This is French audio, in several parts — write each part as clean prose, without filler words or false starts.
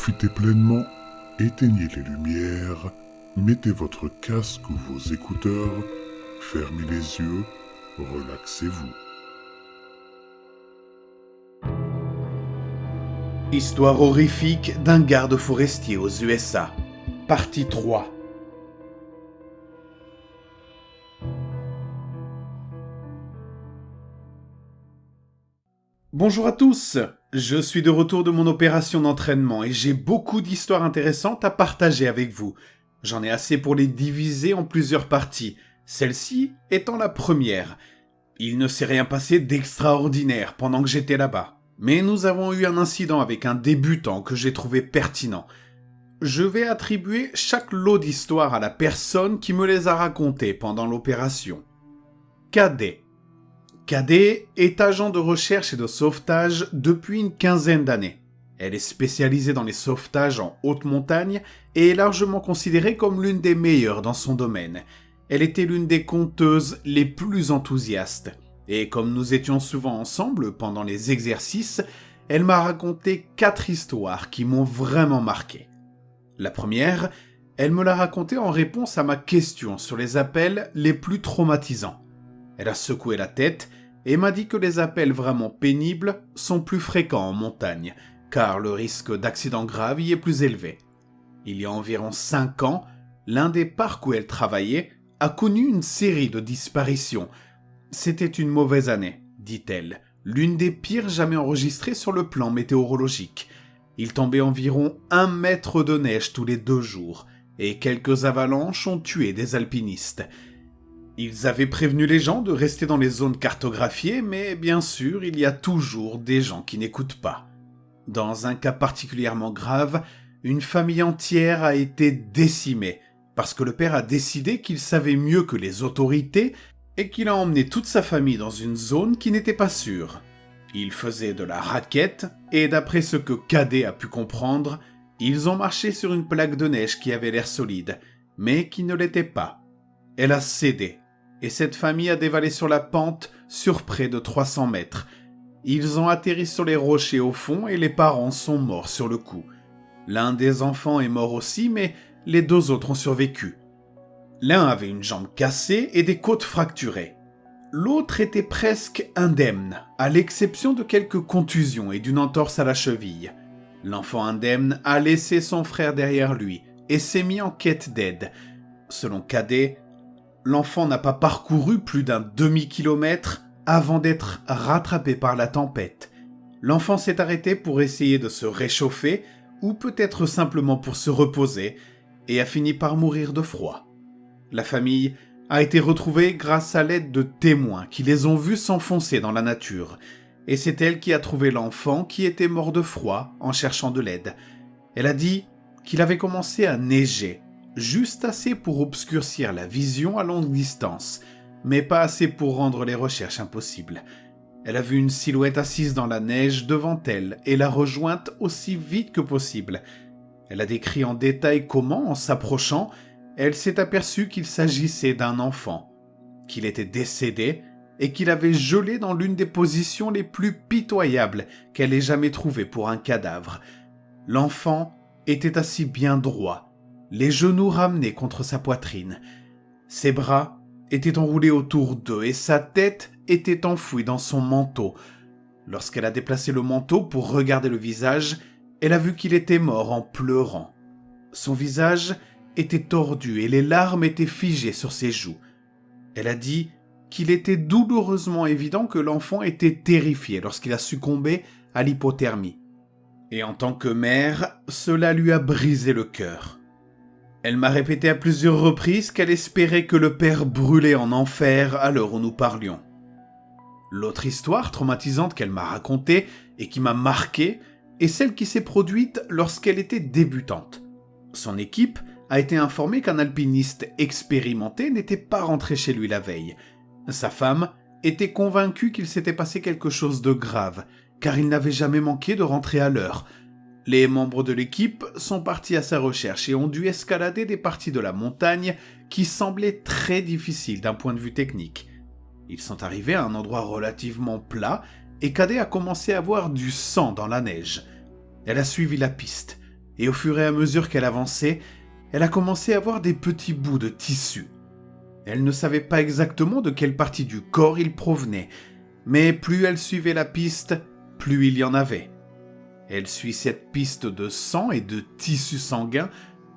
profitez pleinement, éteignez les lumières, mettez votre casque ou vos écouteurs, fermez les yeux, relaxez-vous. Histoire horrifique d'un garde forestier aux USA. Partie 3. Bonjour à tous, je suis de retour de mon opération d'entraînement et j'ai beaucoup d'histoires intéressantes à partager avec vous. J'en ai assez pour les diviser en plusieurs parties, celle-ci étant la première. Il ne s'est rien passé d'extraordinaire pendant que j'étais là-bas, mais nous avons eu un incident avec un débutant que j'ai trouvé pertinent. Je vais attribuer chaque lot d'histoires à la personne qui me les a racontées pendant l'opération. Cadet. Cadet est agent de recherche et de sauvetage depuis une quinzaine d'années. Elle est spécialisée dans les sauvetages en haute montagne et est largement considérée comme l'une des meilleures dans son domaine. Elle était l'une des conteuses les plus enthousiastes. Et comme nous étions souvent ensemble pendant les exercices, elle m'a raconté 4 histoires qui m'ont vraiment marqué. La première, elle me l'a racontée en réponse à ma question sur les appels les plus traumatisants. Elle a secoué la tête et m'a dit que les appels vraiment pénibles sont plus fréquents en montagne, car le risque d'accident grave y est plus élevé. Il y a environ 5 ans, l'un des parcs où elle travaillait a connu une série de disparitions. C'était une mauvaise année, dit-elle, l'une des pires jamais enregistrées sur le plan météorologique. Il tombait environ 1 mètre de neige tous les 2 jours, et quelques avalanches ont tué des alpinistes. Ils avaient prévenu les gens de rester dans les zones cartographiées, mais bien sûr, il y a toujours des gens qui n'écoutent pas. Dans un cas particulièrement grave, une famille entière a été décimée, parce que le père a décidé qu'il savait mieux que les autorités et qu'il a emmené toute sa famille dans une zone qui n'était pas sûre. Il faisait de la raquette, et d'après ce que Cadet a pu comprendre, ils ont marché sur une plaque de neige qui avait l'air solide, mais qui ne l'était pas. Elle a cédé. Et cette famille a dévalé sur la pente sur près de 300 mètres. Ils ont atterri sur les rochers au fond et les parents sont morts sur le coup. L'un des enfants est mort aussi, mais les 2 autres ont survécu. L'un avait une jambe cassée et des côtes fracturées. L'autre était presque indemne, à l'exception de quelques contusions et d'une entorse à la cheville. L'enfant indemne a laissé son frère derrière lui et s'est mis en quête d'aide. Selon Cadet, l'enfant n'a pas parcouru plus d'un demi-kilomètre avant d'être rattrapé par la tempête. L'enfant s'est arrêté pour essayer de se réchauffer ou peut-être simplement pour se reposer et a fini par mourir de froid. La famille a été retrouvée grâce à l'aide de témoins qui les ont vus s'enfoncer dans la nature et c'est elle qui a trouvé l'enfant qui était mort de froid en cherchant de l'aide. Elle a dit qu'il avait commencé à neiger, juste assez pour obscurcir la vision à longue distance, mais pas assez pour rendre les recherches impossibles. Elle a vu une silhouette assise dans la neige devant elle et l'a rejointe aussi vite que possible. Elle a décrit en détail comment, en s'approchant, elle s'est aperçue qu'il s'agissait d'un enfant, qu'il était décédé et qu'il avait gelé dans l'une des positions les plus pitoyables qu'elle ait jamais trouvées pour un cadavre. L'enfant était assis bien droit, les genoux ramenés contre sa poitrine. Ses bras étaient enroulés autour d'eux et sa tête était enfouie dans son manteau. Lorsqu'elle a déplacé le manteau pour regarder le visage, elle a vu qu'il était mort en pleurant. Son visage était tordu et les larmes étaient figées sur ses joues. Elle a dit qu'il était douloureusement évident que l'enfant était terrifié lorsqu'il a succombé à l'hypothermie. Et en tant que mère, cela lui a brisé le cœur. Elle m'a répété à plusieurs reprises qu'elle espérait que le père brûlait en enfer à l'heure où nous parlions. L'autre histoire traumatisante qu'elle m'a racontée et qui m'a marqué est celle qui s'est produite lorsqu'elle était débutante. Son équipe a été informée qu'un alpiniste expérimenté n'était pas rentré chez lui la veille. Sa femme était convaincue qu'il s'était passé quelque chose de grave, car il n'avait jamais manqué de rentrer à l'heure. Les membres de l'équipe sont partis à sa recherche et ont dû escalader des parties de la montagne qui semblaient très difficiles d'un point de vue technique. Ils sont arrivés à un endroit relativement plat et Cadet a commencé à voir du sang dans la neige. Elle a suivi la piste et au fur et à mesure qu'elle avançait, elle a commencé à voir des petits bouts de tissu. Elle ne savait pas exactement de quelle partie du corps ils provenaient, mais plus elle suivait la piste, plus il y en avait. Elle suit cette piste de sang et de tissu sanguin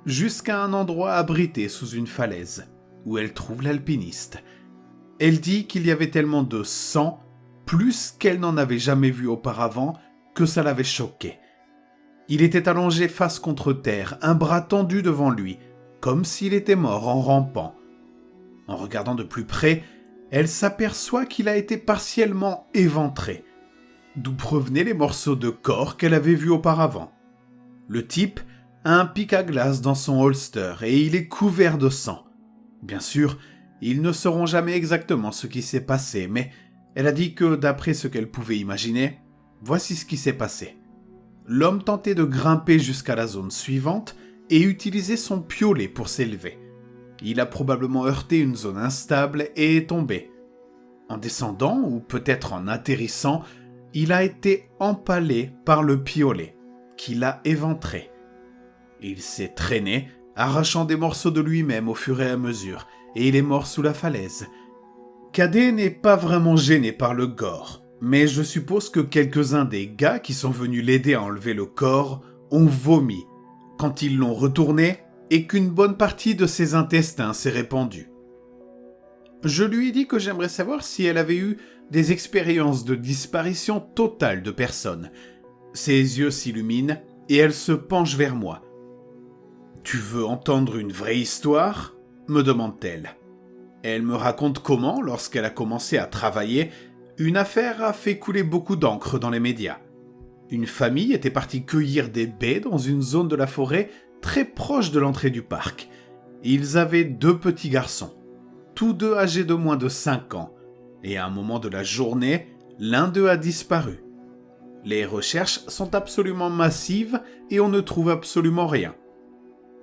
jusqu'à un endroit abrité sous une falaise, où elle trouve l'alpiniste. Elle dit qu'il y avait tellement de sang, plus qu'elle n'en avait jamais vu auparavant, que ça l'avait choquée. Il était allongé face contre terre, un bras tendu devant lui, comme s'il était mort en rampant. En regardant de plus près, elle s'aperçoit qu'il a été partiellement éventré, d'où provenaient les morceaux de corps qu'elle avait vus auparavant. Le type a un pic à glace dans son holster et il est couvert de sang. Bien sûr, ils ne sauront jamais exactement ce qui s'est passé, mais elle a dit que d'après ce qu'elle pouvait imaginer, voici ce qui s'est passé. L'homme tentait de grimper jusqu'à la zone suivante et utilisait son piolet pour s'élever. Il a probablement heurté une zone instable et est tombé. En descendant, ou peut-être en atterrissant, il a été empalé par le piolet, qui l'a éventré. Il s'est traîné, arrachant des morceaux de lui-même au fur et à mesure, et il est mort sous la falaise. Cadet n'est pas vraiment gêné par le gore, mais je suppose que quelques-uns des gars qui sont venus l'aider à enlever le corps ont vomi quand ils l'ont retourné et qu'une bonne partie de ses intestins s'est répandue. Je lui ai dit que j'aimerais savoir si elle avait eu des expériences de disparition totale de personnes. Ses yeux s'illuminent et elle se penche vers moi. « Tu veux entendre une vraie histoire ?» me demande-t-elle. Elle me raconte comment, lorsqu'elle a commencé à travailler, une affaire a fait couler beaucoup d'encre dans les médias. Une famille était partie cueillir des baies dans une zone de la forêt très proche de l'entrée du parc. Ils avaient 2 petits garçons, tous 2 âgés de moins de 5 ans, et à un moment de la journée, l'un d'eux a disparu. Les recherches sont absolument massives et on ne trouve absolument rien.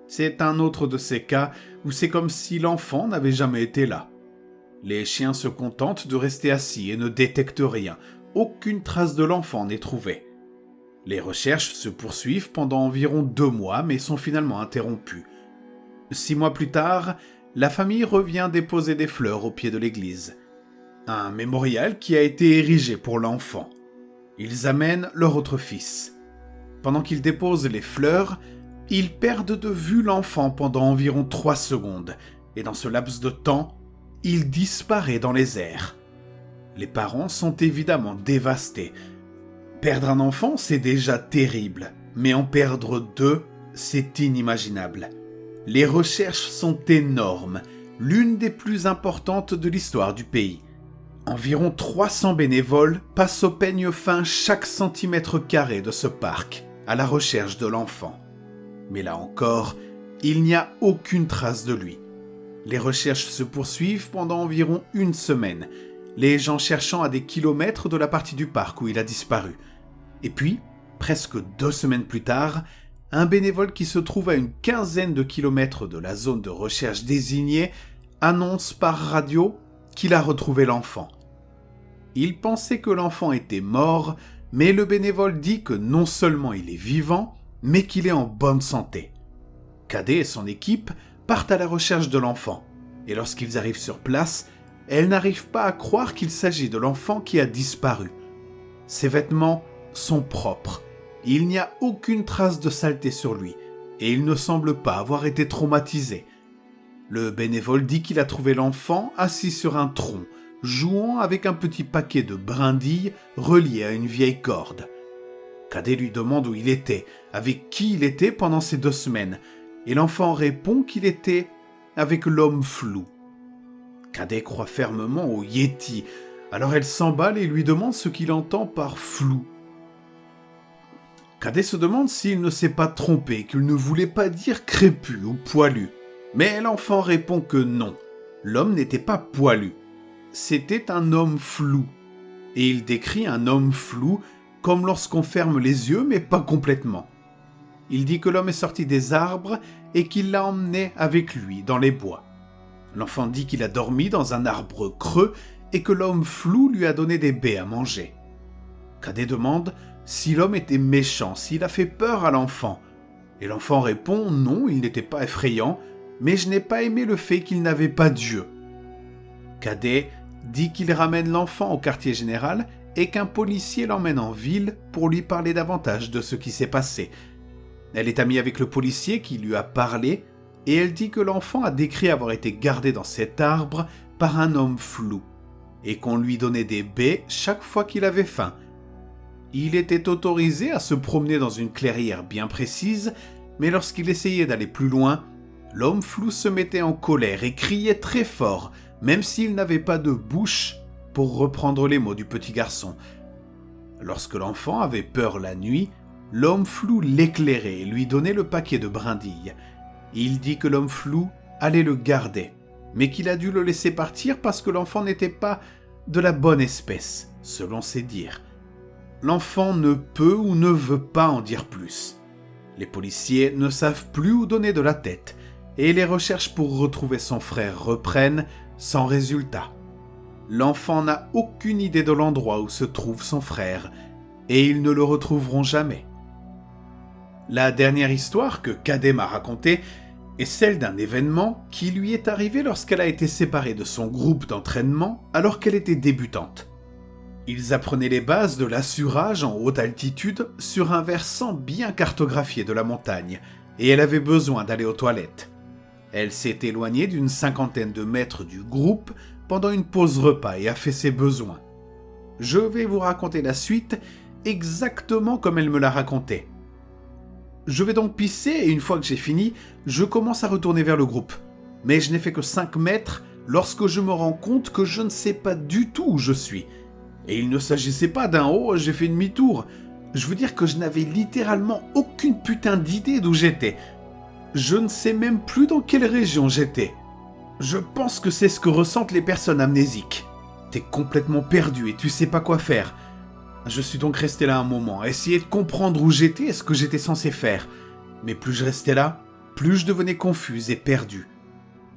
C'est un autre de ces cas où c'est comme si l'enfant n'avait jamais été là. Les chiens se contentent de rester assis et ne détectent rien. Aucune trace de l'enfant n'est trouvée. Les recherches se poursuivent pendant environ 2 mois mais sont finalement interrompues. 6 mois plus tard, la famille revient déposer des fleurs au pied de l'église. Un mémorial qui a été érigé pour l'enfant. Ils amènent leur autre fils. Pendant qu'ils déposent les fleurs, ils perdent de vue l'enfant pendant environ 3 secondes, et dans ce laps de temps, il disparaît dans les airs. Les parents sont évidemment dévastés. Perdre un enfant, c'est déjà terrible, mais en perdre 2, c'est inimaginable. Les recherches sont énormes, l'une des plus importantes de l'histoire du pays. Environ 300 bénévoles passent au peigne fin chaque centimètre carré de ce parc, à la recherche de l'enfant. Mais là encore, il n'y a aucune trace de lui. Les recherches se poursuivent pendant environ 1 semaine, les gens cherchant à des kilomètres de la partie du parc où il a disparu. Et puis, presque 2 semaines plus tard, un bénévole qui se trouve à une 15aine de kilomètres de la zone de recherche désignée annonce par radio qu'il a retrouvé l'enfant. Il pensait que l'enfant était mort, mais le bénévole dit que non seulement il est vivant, mais qu'il est en bonne santé. Cadet et son équipe partent à la recherche de l'enfant, et lorsqu'ils arrivent sur place, elles n'arrivent pas à croire qu'il s'agit de l'enfant qui a disparu. Ses vêtements sont propres, il n'y a aucune trace de saleté sur lui, et il ne semble pas avoir été traumatisé. Le bénévole dit qu'il a trouvé l'enfant assis sur un tronc, jouant avec un petit paquet de brindilles relié à une vieille corde. Cadet lui demande où il était, avec qui il était pendant ces 2 semaines, et l'enfant répond qu'il était avec l'homme flou. Cadet croit fermement au Yéti, alors elle s'emballe et lui demande ce qu'il entend par flou. Cadet se demande s'il ne s'est pas trompé, qu'il ne voulait pas dire crépu ou poilu. Mais l'enfant répond que non, l'homme n'était pas poilu, c'était un homme flou. Et il décrit un homme flou comme lorsqu'on ferme les yeux mais pas complètement. Il dit que l'homme est sorti des arbres et qu'il l'a emmené avec lui dans les bois. L'enfant dit qu'il a dormi dans un arbre creux et que l'homme flou lui a donné des baies à manger. Cadet demande si l'homme était méchant, s'il a fait peur à l'enfant. Et l'enfant répond non, il n'était pas effrayant, mais je n'ai pas aimé le fait qu'il n'avait pas d'yeux. Cadet dit qu'il ramène l'enfant au quartier général et qu'un policier l'emmène en ville pour lui parler davantage de ce qui s'est passé. Elle est amie avec le policier qui lui a parlé et elle dit que l'enfant a décrit avoir été gardé dans cet arbre par un homme flou et qu'on lui donnait des baies chaque fois qu'il avait faim. Il était autorisé à se promener dans une clairière bien précise, mais lorsqu'il essayait d'aller plus loin, l'homme flou se mettait en colère et criait très fort, même s'il n'avait pas de bouche, pour reprendre les mots du petit garçon. Lorsque l'enfant avait peur la nuit, l'homme flou l'éclairait et lui donnait le paquet de brindilles. Il dit que l'homme flou allait le garder, mais qu'il a dû le laisser partir parce que l'enfant n'était pas de la bonne espèce, selon ses dires. L'enfant ne peut ou ne veut pas en dire plus. Les policiers ne savent plus où donner de la tête, et les recherches pour retrouver son frère reprennent sans résultat. L'enfant n'a aucune idée de l'endroit où se trouve son frère, et ils ne le retrouveront jamais. La dernière histoire que Cadet m'a racontée est celle d'un événement qui lui est arrivé lorsqu'elle a été séparée de son groupe d'entraînement alors qu'elle était débutante. Ils apprenaient les bases de l'assurage en haute altitude sur un versant bien cartographié de la montagne, et elle avait besoin d'aller aux toilettes. Elle s'est éloignée d'une 50aine de mètres du groupe pendant une pause repas et a fait ses besoins. Je vais vous raconter la suite exactement comme elle me l'a raconté. Je vais donc pisser et une fois que j'ai fini, je commence à retourner vers le groupe. Mais je n'ai fait que 5 mètres lorsque je me rends compte que je ne sais pas du tout où je suis. Et il ne s'agissait pas d'un « oh, j'ai fait demi-tour ». Je veux dire que je n'avais littéralement aucune putain d'idée d'où j'étais. Je ne sais même plus dans quelle région j'étais. Je pense que c'est ce que ressentent les personnes amnésiques. T'es complètement perdu et tu sais pas quoi faire. Je suis donc resté là un moment, à essayer de comprendre où j'étais et ce que j'étais censé faire. Mais plus je restais là, plus je devenais confus et perdu.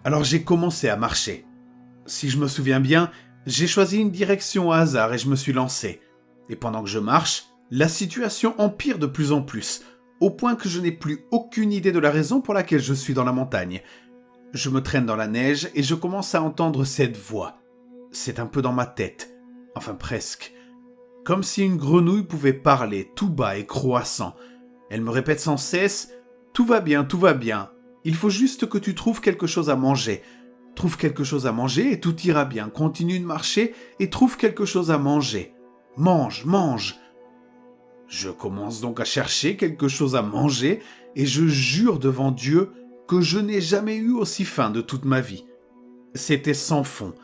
Alors j'ai commencé à marcher. Si je me souviens bien, j'ai choisi une direction au hasard et je me suis lancé. Et pendant que je marche, la situation empire de plus en plus, au point que je n'ai plus aucune idée de la raison pour laquelle je suis dans la montagne. Je me traîne dans la neige et je commence à entendre cette voix. C'est un peu dans ma tête, enfin presque. Comme si une grenouille pouvait parler tout bas et croissant. Elle me répète sans cesse « Tout va bien, il faut juste que tu trouves quelque chose à manger. Trouve quelque chose à manger et tout ira bien. Continue de marcher et trouve quelque chose à manger. Mange, mange !» Je commence donc à chercher quelque chose à manger et je jure devant Dieu que je n'ai jamais eu aussi faim de toute ma vie. C'était sans fond.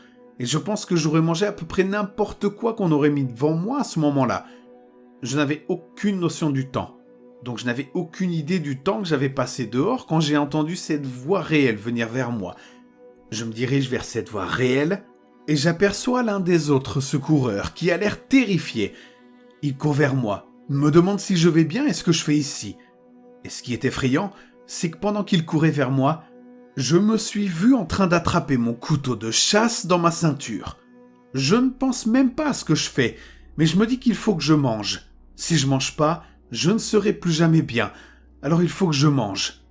Et je pense que j'aurais mangé à peu près n'importe quoi qu'on aurait mis devant moi à ce moment-là. Je n'avais aucune notion du temps. Donc je n'avais aucune idée du temps que j'avais passé dehors quand j'ai entendu cette voix réelle venir vers moi. Je me dirige vers cette voix réelle et j'aperçois l'un des autres secoureurs qui a l'air terrifié. Il court vers moi, me demande si je vais bien et ce que je fais ici. Et ce qui est effrayant, c'est que pendant qu'il courait vers moi, je me suis vu en train d'attraper mon couteau de chasse dans ma ceinture. Je ne pense même pas à ce que je fais, mais je me dis qu'il faut que je mange. Si je mange pas, je ne serai plus jamais bien. Alors il faut que je mange.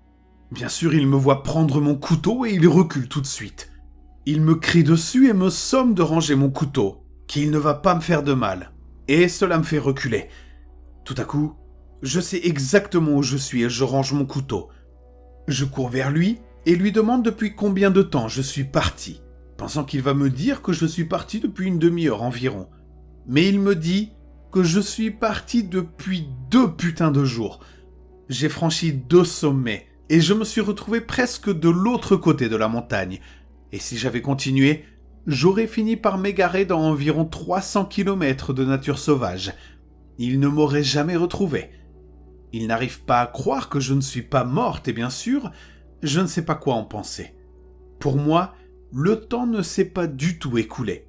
Bien sûr, il me voit prendre mon couteau et il recule tout de suite. Il me crie dessus et me somme de ranger mon couteau, qu'il ne va pas me faire de mal. Et cela me fait reculer. Tout à coup, je sais exactement où je suis et je range mon couteau. Je cours vers lui et lui demande depuis combien de temps je suis parti, pensant qu'il va me dire que je suis parti depuis une demi-heure environ. Mais il me dit que je suis parti depuis 2 putains de jours. J'ai franchi 2 sommets et je me suis retrouvé presque de l'autre côté de la montagne. Et si j'avais continué, j'aurais fini par m'égarer dans environ 300 km de nature sauvage. Il ne m'aurait jamais retrouvé. Il n'arrive pas à croire que je ne suis pas morte et bien sûr, je ne sais pas quoi en penser. Pour moi, le temps ne s'est pas du tout écoulé.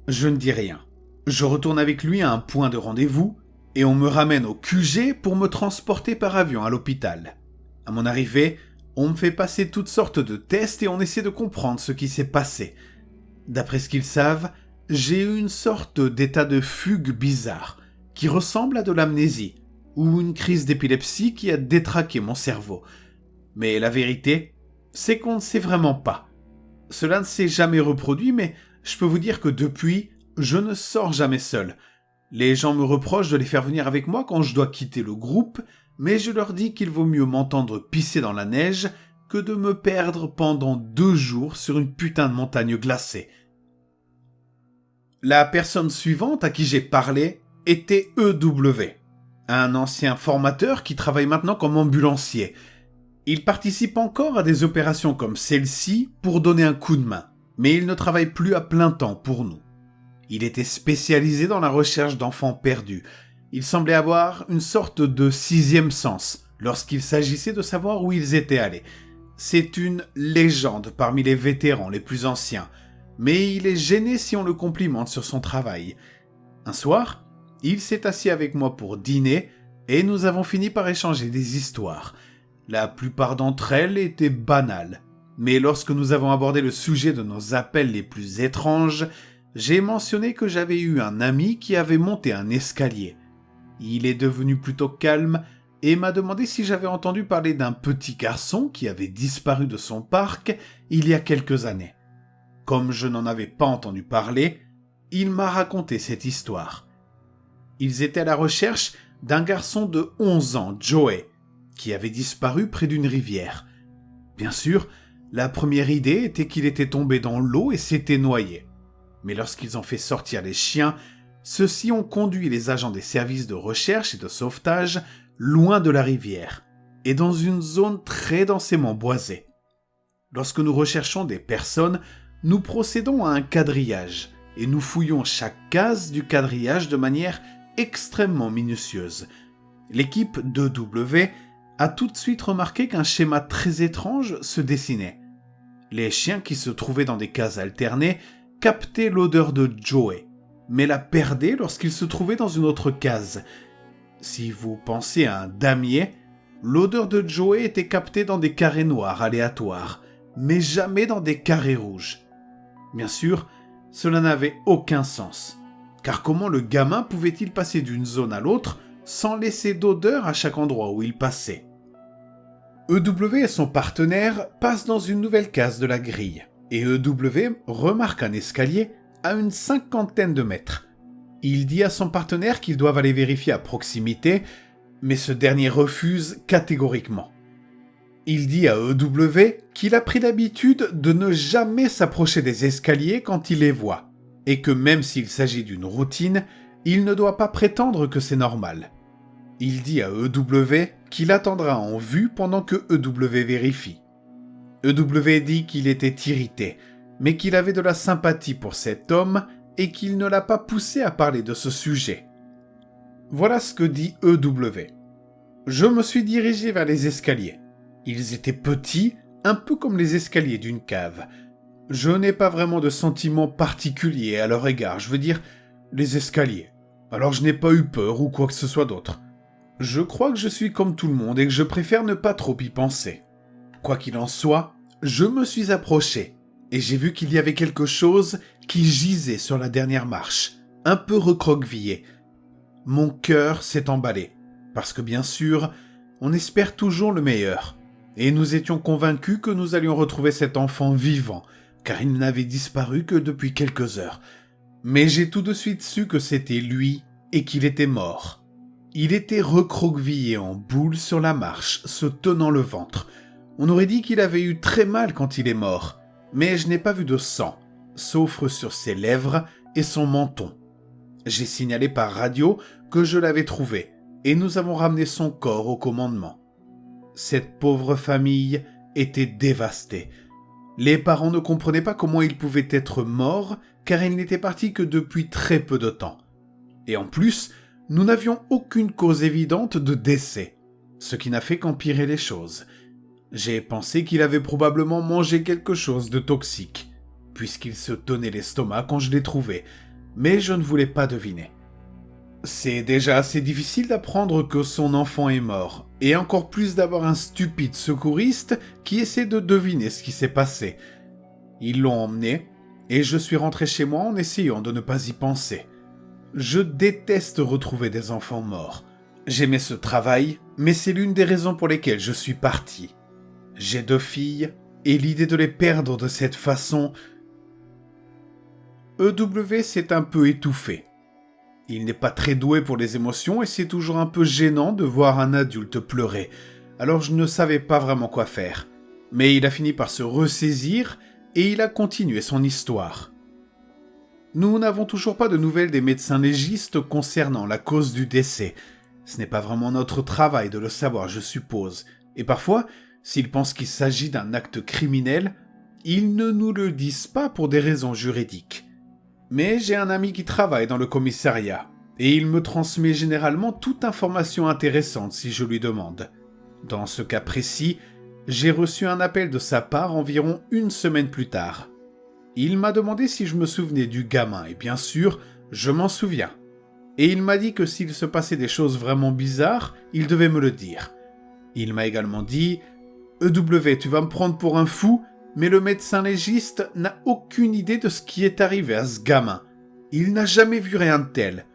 Je ne dis rien. Je retourne avec lui à un point de rendez-vous et on me ramène au QG pour me transporter par avion à l'hôpital. À mon arrivée, on me fait passer toutes sortes de tests et on essaie de comprendre ce qui s'est passé. D'après ce qu'ils savent, j'ai eu une sorte d'état de fugue bizarre qui ressemble à de l'amnésie. ou une crise d'épilepsie qui a détraqué mon cerveau. Mais la vérité, c'est qu'on ne sait vraiment pas. Cela ne s'est jamais reproduit, mais je peux vous dire que depuis, je ne sors jamais seul. Les gens me reprochent de les faire venir avec moi quand je dois quitter le groupe, mais je leur dis qu'il vaut mieux m'entendre pisser dans la neige que de me perdre pendant 2 jours sur une putain de montagne glacée. La personne suivante à qui j'ai parlé était EW, un ancien formateur qui travaille maintenant comme ambulancier. Il participe encore à des opérations comme celle-ci pour donner un coup de main, mais il ne travaille plus à plein temps pour nous. Il était spécialisé dans la recherche d'enfants perdus. Il semblait avoir une sorte de 6e sens lorsqu'il s'agissait de savoir où ils étaient allés. C'est une légende parmi les vétérans les plus anciens, mais il est gêné si on le complimente sur son travail. Un soir, il s'est assis avec moi pour dîner et nous avons fini par échanger des histoires. La plupart d'entre elles étaient banales, mais lorsque nous avons abordé le sujet de nos appels les plus étranges, j'ai mentionné que j'avais eu un ami qui avait monté un escalier. Il est devenu plutôt calme et m'a demandé si j'avais entendu parler d'un petit garçon qui avait disparu de son parc il y a quelques années. Comme je n'en avais pas entendu parler, il m'a raconté cette histoire. Ils étaient à la recherche d'un garçon de 11 ans, Joey, qui avait disparu près d'une rivière. Bien sûr, la première idée était qu'il était tombé dans l'eau et s'était noyé. Mais lorsqu'ils ont fait sortir les chiens, ceux-ci ont conduit les agents des services de recherche et de sauvetage loin de la rivière, et dans une zone très densément boisée. Lorsque nous recherchons des personnes, nous procédons à un quadrillage, et nous fouillons chaque case du quadrillage de manière extrêmement minutieuse. L'équipe d'EW a tout de suite remarqué qu'un schéma très étrange se dessinait. Les chiens qui se trouvaient dans des cases alternées captaient l'odeur de Joey, mais la perdaient lorsqu'ils se trouvaient dans une autre case. Si vous pensez à un damier, l'odeur de Joey était captée dans des carrés noirs aléatoires, mais jamais dans des carrés rouges. Bien sûr, cela n'avait aucun sens, car comment le gamin pouvait-il passer d'une zone à l'autre sans laisser d'odeur à chaque endroit où il passait ? EW et son partenaire passent dans une nouvelle case de la grille, et EW remarque un escalier à une 50aine de mètres. Il dit à son partenaire qu'ils doivent aller vérifier à proximité, mais ce dernier refuse catégoriquement. Il dit à EW qu'il a pris l'habitude de ne jamais s'approcher des escaliers quand il les voit, et que même s'il s'agit d'une routine, il ne doit pas prétendre que c'est normal. Il dit à EW qu'il attendra en vue pendant que EW vérifie. EW dit qu'il était irrité, mais qu'il avait de la sympathie pour cet homme et qu'il ne l'a pas poussé à parler de ce sujet. Voilà ce que dit EW. Je me suis dirigé vers les escaliers. Ils étaient petits, un peu comme les escaliers d'une cave. Je n'ai pas vraiment de sentiment particulier à leur égard, je veux dire les escaliers. Alors je n'ai pas eu peur ou quoi que ce soit d'autre. Je crois que je suis comme tout le monde et que je préfère ne pas trop y penser. Quoi qu'il en soit, je me suis approché et j'ai vu qu'il y avait quelque chose qui gisait sur la dernière marche, un peu recroquevillé. Mon cœur s'est emballé, parce que bien sûr, on espère toujours le meilleur, et nous étions convaincus que nous allions retrouver cet enfant vivant, car il n'avait disparu que depuis quelques heures. Mais j'ai tout de suite su que c'était lui et qu'il était mort. Il était recroquevillé en boule sur la marche, se tenant le ventre. On aurait dit qu'il avait eu très mal quand il est mort, mais je n'ai pas vu de sang, sauf sur ses lèvres et son menton. J'ai signalé par radio que je l'avais trouvé, et nous avons ramené son corps au commandement. Cette pauvre famille était dévastée. Les parents ne comprenaient pas comment il pouvait être mort, car il n'était parti que depuis très peu de temps. Et en plus, nous n'avions aucune cause évidente de décès, ce qui n'a fait qu'empirer les choses. J'ai pensé qu'il avait probablement mangé quelque chose de toxique, puisqu'il se tenait l'estomac quand je l'ai trouvé, mais je ne voulais pas deviner. C'est déjà assez difficile d'apprendre que son enfant est mort, et encore plus d'avoir un stupide secouriste qui essaie de deviner ce qui s'est passé. Ils l'ont emmené, et je suis rentré chez moi en essayant de ne pas y penser. Je déteste retrouver des enfants morts. J'aimais ce travail, mais c'est l'une des raisons pour lesquelles je suis parti. J'ai 2 filles, et l'idée de les perdre de cette façon... EW s'est un peu étouffé. Il n'est pas très doué pour les émotions et c'est toujours un peu gênant de voir un adulte pleurer, alors je ne savais pas vraiment quoi faire. Mais il a fini par se ressaisir et il a continué son histoire. Nous n'avons toujours pas de nouvelles des médecins légistes concernant la cause du décès. Ce n'est pas vraiment notre travail de le savoir, je suppose. Et parfois, s'ils pensent qu'il s'agit d'un acte criminel, ils ne nous le disent pas pour des raisons juridiques. Mais j'ai un ami qui travaille dans le commissariat, et il me transmet généralement toute information intéressante si je lui demande. Dans ce cas précis, j'ai reçu un appel de sa part environ 1 semaine plus tard. Il m'a demandé si je me souvenais du gamin, et bien sûr, je m'en souviens. Et il m'a dit que s'il se passait des choses vraiment bizarres, il devait me le dire. Il m'a également dit « EW, tu vas me prendre pour un fou, mais le médecin légiste n'a aucune idée de ce qui est arrivé à ce gamin. Il n'a jamais vu rien de tel. »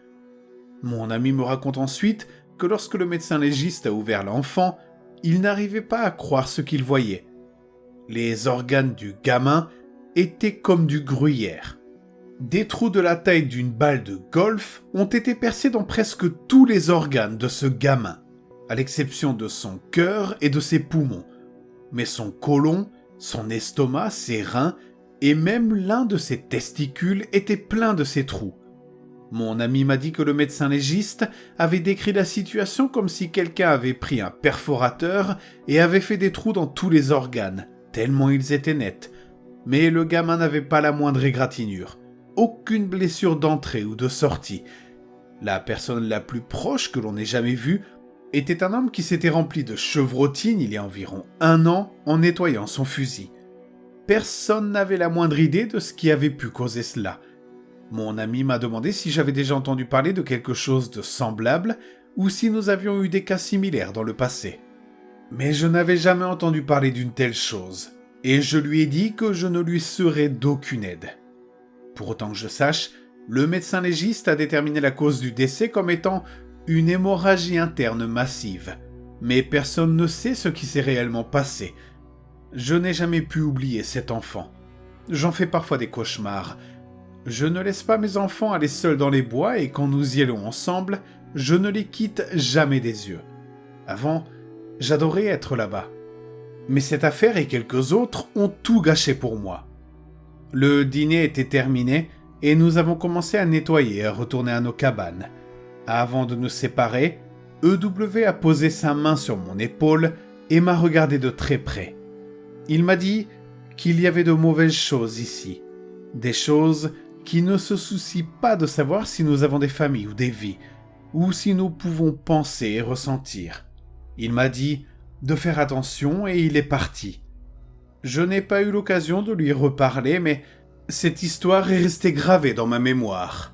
Mon ami me raconte ensuite que lorsque le médecin légiste a ouvert l'enfant, il n'arrivait pas à croire ce qu'il voyait. Les organes du gamin étaient comme du gruyère. Des trous de la taille d'une balle de golf ont été percés dans presque tous les organes de ce gamin, à l'exception de son cœur et de ses poumons. Mais son côlon, son estomac, ses reins et même l'un de ses testicules était plein de ces trous. Mon ami m'a dit que le médecin légiste avait décrit la situation comme si quelqu'un avait pris un perforateur et avait fait des trous dans tous les organes, tellement ils étaient nets. Mais le gamin n'avait pas la moindre égratignure, aucune blessure d'entrée ou de sortie. La personne la plus proche que l'on ait jamais vue était un homme qui s'était rempli de chevrotines il y a environ 1 an en nettoyant son fusil. Personne n'avait la moindre idée de ce qui avait pu causer cela. Mon ami m'a demandé si j'avais déjà entendu parler de quelque chose de semblable ou si nous avions eu des cas similaires dans le passé. Mais je n'avais jamais entendu parler d'une telle chose, et je lui ai dit que je ne lui serais d'aucune aide. Pour autant que je sache, le médecin légiste a déterminé la cause du décès comme étant une hémorragie interne massive, mais personne ne sait ce qui s'est réellement passé. Je n'ai jamais pu oublier cet enfant. J'en fais parfois des cauchemars. Je ne laisse pas mes enfants aller seuls dans les bois et quand nous y allons ensemble, je ne les quitte jamais des yeux. Avant, j'adorais être là-bas. Mais cette affaire et quelques autres ont tout gâché pour moi. Le dîner était terminé et nous avons commencé à nettoyer et à retourner à nos cabanes. Avant de nous séparer, EW a posé sa main sur mon épaule et m'a regardé de très près. Il m'a dit qu'il y avait de mauvaises choses ici, des choses qui ne se soucient pas de savoir si nous avons des familles ou des vies, ou si nous pouvons penser et ressentir. Il m'a dit de faire attention et il est parti. Je n'ai pas eu l'occasion de lui reparler, mais cette histoire est restée gravée dans ma mémoire.